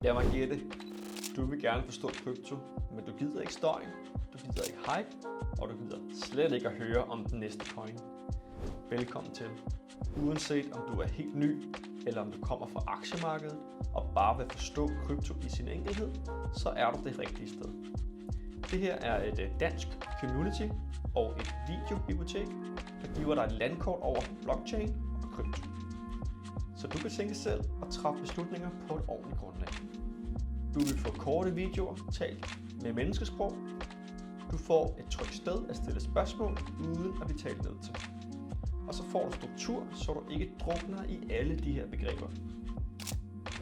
Lad mig gætte. Du vil gerne forstå krypto, men du gider ikke støj, du gider ikke hype, og du gider slet ikke at høre om den næste coin. Velkommen til. Uanset om du er helt ny, eller om du kommer fra aktiemarkedet og bare vil forstå krypto i sin enkelhed, så er du det rigtige sted. Det her er et dansk community og et videobibliotek, der giver dig et landkort over blockchain og krypto. Så du kan tænke selv og træffe beslutninger på et ordentligt grundlag. Du vil få korte videoer talt med menneskesprog. Du får et trygt sted at stille spørgsmål uden at blive talt ned til. Og så får du struktur, så du ikke drukner i alle de her begreber.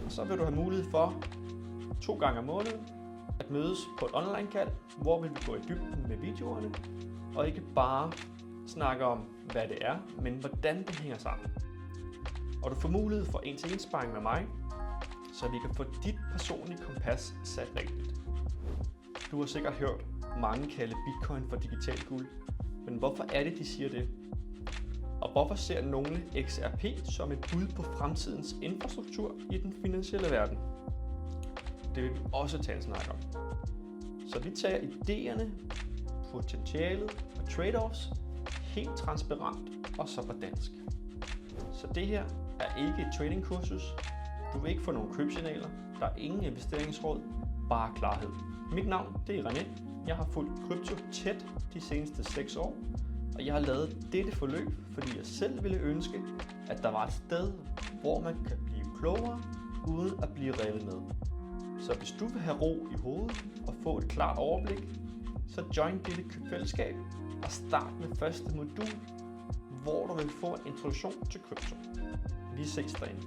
Og så vil du have mulighed for 2 gange om måneden at mødes på et online-kald, hvor vi vil gå i dybden med videoerne, og ikke bare snakke om, hvad det er, men hvordan det hænger sammen. Og du får mulighed for en-til-en sparring med mig, så vi kan få dit personlige kompas sat rigtigt. Du har sikkert hørt mange kalde Bitcoin for digital guld, men hvorfor er det, de siger det? Og hvorfor ser nogle XRP som et bud på fremtidens infrastruktur i den finansielle verden? Det vil vi også tage en snak om. Så vi tager idéerne, potentialet og trade-offs helt transparent og så på dansk. Så det her er ikke et tradingkursus. Du vil ikke få nogen købsignaler. Der er ingen investeringsråd, bare klarhed. Mit navn det er René. Jeg har fulgt krypto tæt de seneste 6 år, og jeg har lavet dette forløb, fordi jeg selv ville ønske, at der var et sted, hvor man kan blive klogere, uden at blive revet med. Så hvis du vil have ro i hovedet og få et klart overblik, så join dette fællesskab og start med første modul, hvor du vil få en introduktion til krypto. Vi ses derinde.